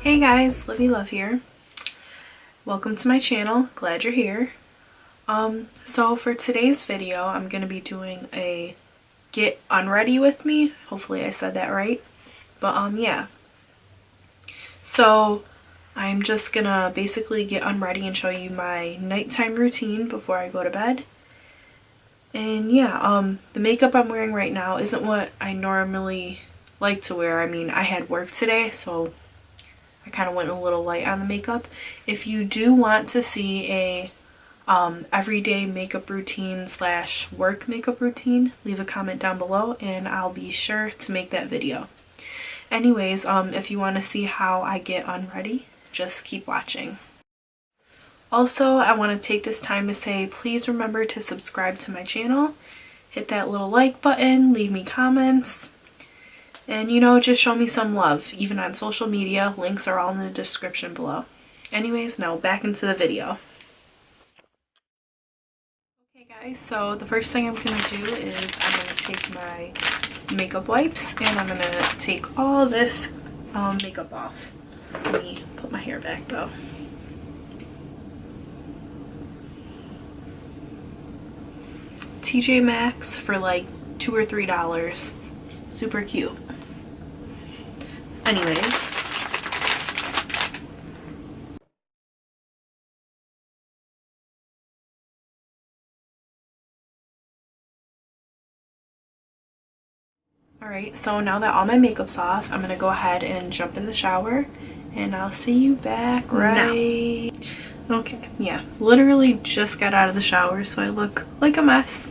Hey guys, LivieLove here. Welcome to my channel. Glad you're here. So for today's video, I'm going to be doing a get unready with me. Hopefully I said that right. But yeah. So I'm just gonna basically get unready and show you my nighttime routine before I go to bed. And yeah, the makeup I'm wearing right now isn't what I normally like to wear. I mean, I had work today, so I kind of went a little light on the makeup. If you do want to see a everyday makeup routine / work makeup routine, leave a comment down below and I'll be sure to make that video. Anyways, if you want to see how I get unready, just keep watching. Also, I want to take this time to say please remember to subscribe to my channel, hit that little like button, leave me comments. And just show me some love, even on social media. Links are all in the description below. Anyways, now back into the video. Okay guys, so the first thing I'm going to do is I'm going to take my makeup wipes and I'm going to take all this makeup off. Let me put my hair back though. TJ Maxx for like $2 or $3. Super cute. Anyways, alright, so now that all my makeup's off, I'm gonna go ahead and jump in the shower and I'll see you back right now. Okay, yeah, literally just got out of the shower, so I look like a mess.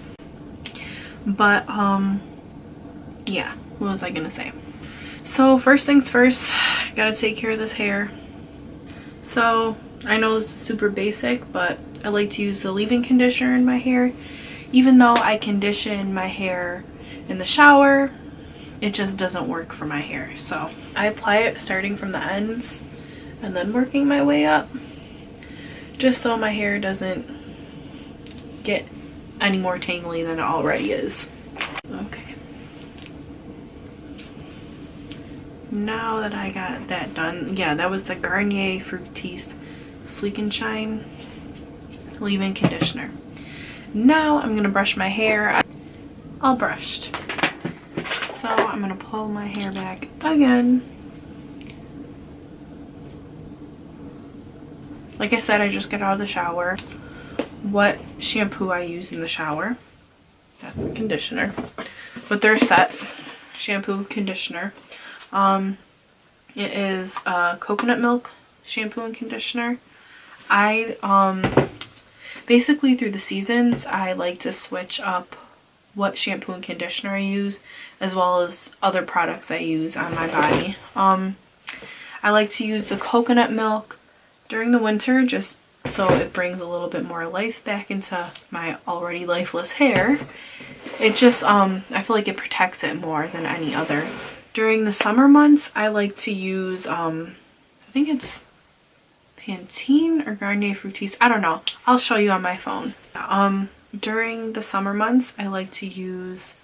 But yeah, what was I gonna say? So first things first, gotta take care of this hair. So I know this is super basic, but I like to use the leave-in conditioner in my hair. Even though I condition my hair in the shower, it just doesn't work for my hair. So I apply it starting from the ends and then working my way up, just so my hair doesn't get any more tangly than it already is. Okay. Now that I got that done, yeah, that was the Garnier Fructis Sleek and Shine leave-in conditioner. Now I'm gonna brush my hair. All brushed. So I'm gonna pull my hair back again. Like I said, I just got out of the shower. What shampoo I use in the shower? That's the conditioner. But they're set. Shampoo, conditioner. It is coconut milk shampoo and conditioner. I basically through the seasons I like to switch up what shampoo and conditioner I use, as well as other products I use on my body. I like to use the coconut milk during the winter just so it brings a little bit more life back into my already lifeless hair. It just I feel like it protects it more than any other. During the summer months, I like to use, I think it's Pantene or Garnier Fructis. I don't know. I'll show you on my phone. During the summer months, I like to use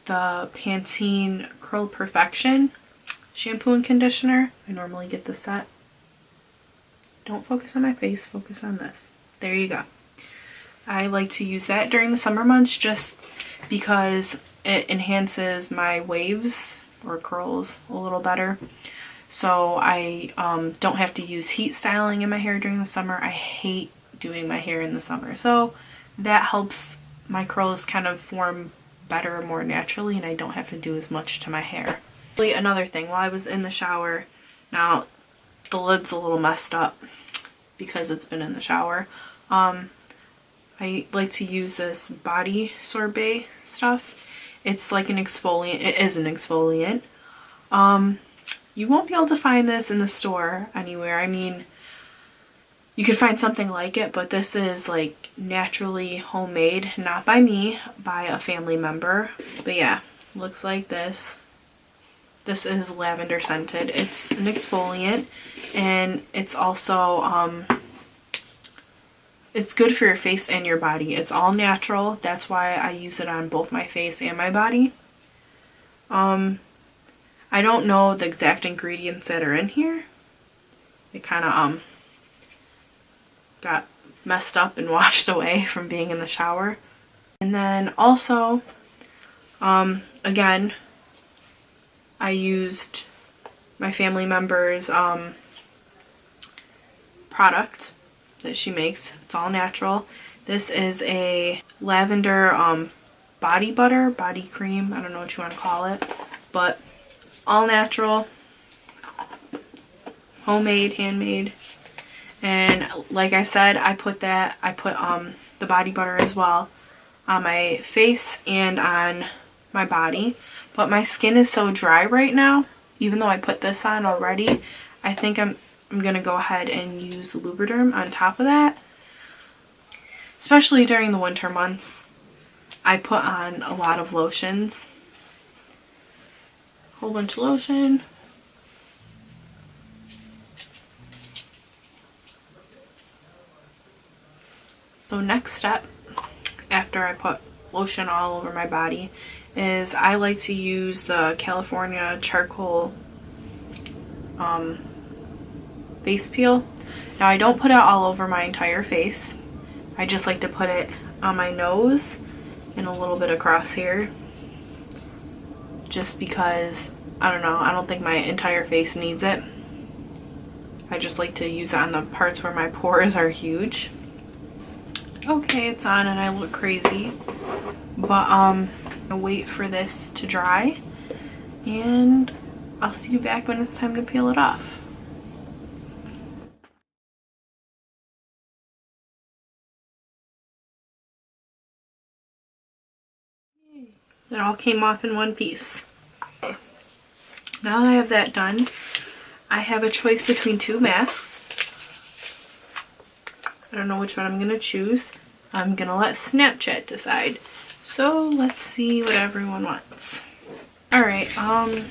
the Pantene Curl Perfection shampoo and conditioner. I normally get this set. Don't focus on my face, focus on this. There you go. I like to use that during the summer months just because it enhances my waves or curls a little better, so I don't have to use heat styling in my hair during the summer. I hate doing my hair in the summer, so that helps my curls kind of form better, more naturally, and I don't have to do as much to my hair. Another thing, while I was in the shower, now the lid's a little messed up because it's been in the shower, I like to use this body sorbet stuff. It's like an exfoliant. It is an exfoliant. You won't be able to find this in the store anywhere. I mean, you could find something like it, but this is like naturally homemade, not by me, by a family member. But yeah, looks like this. This is lavender scented. It's an exfoliant, and it's also it's good for your face and your body. It's all natural. That's why I use it on both my face and my body. I don't know the exact ingredients that are in here, It kind of got messed up and washed away from being in the shower. And then also, again, I used my family member's product that she makes. It's all natural. This is a lavender body butter, body cream, I don't know what you want to call it, but all natural, homemade, handmade. And like I said, I put the body butter as well on my face and on my body. But my skin is so dry right now, even though I put this on already, I think I'm gonna go ahead and use Lubriderm on top of that. Especially during the winter months, I put on a lot of lotions. Whole bunch of lotion. So next step, after I put lotion all over my body, is I like to use the California charcoal face peel. Now I don't put it all over my entire face. I just like to put it on my nose and a little bit across here. Just because, I don't know, I don't think my entire face needs it. I just like to use it on the parts where my pores are huge. Okay, it's on and I look crazy. But I'm gonna wait for this to dry and I'll see you back when it's time to peel it off. It all came off in one piece. Okay. Now that I have that done, I have a choice between two masks. I don't know which one I'm going to choose. I'm going to let Snapchat decide. So let's see what everyone wants. Alright, I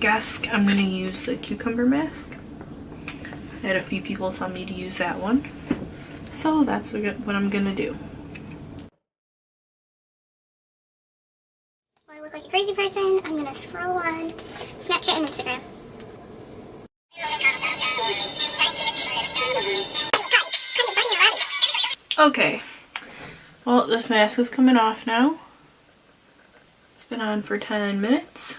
guess I'm going to use the cucumber mask. I had a few people tell me to use that one. So that's what I'm going to do. I look like a crazy person. I'm gonna scroll on Snapchat and Instagram. Okay, well, this mask is coming off now. It's been on for 10 minutes.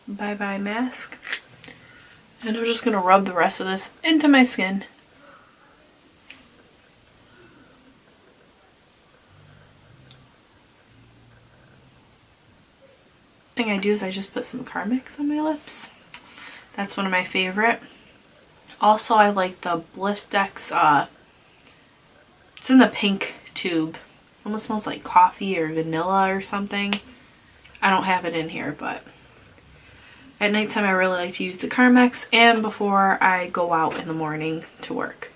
Bye bye mask. And I'm just gonna rub the rest of this into my skin. Thing I do is I just put some Carmex on my lips. That's one of my favorite. Also, I like the Blistex, it's in the pink tube. Almost smells like coffee or vanilla or something. I don't have it in here, but at nighttime I really like to use the Carmex and before I go out in the morning to work.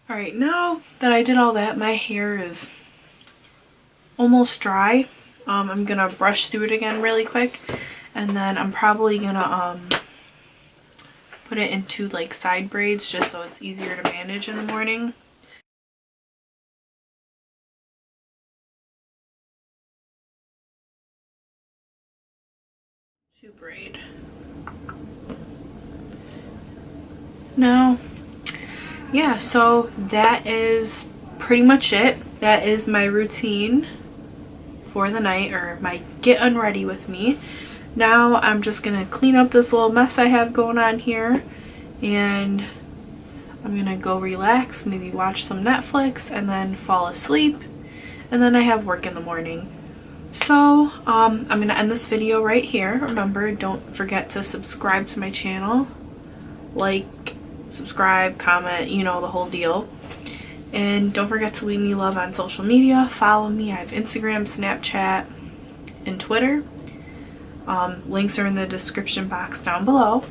Alright, now that I did all that, my hair is almost dry. I'm gonna brush through it again really quick, and then I'm probably gonna put it into like side braids just so it's easier to manage in the morning. To braid. Now, yeah, so that is pretty much it. That is my routine for the night, or my get unready with me. Now I'm just gonna clean up this little mess I have going on here, and I'm gonna go relax, maybe watch some Netflix, and then fall asleep, and then I have work in the morning. So I'm gonna end this video right here. Remember, don't forget to subscribe to my channel, like, subscribe, comment, you know, the whole deal. And don't forget to leave me love on social media. Follow me. I have Instagram, Snapchat, and Twitter. Links are in the description box down below.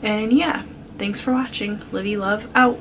And yeah, thanks for watching. LivieLove out.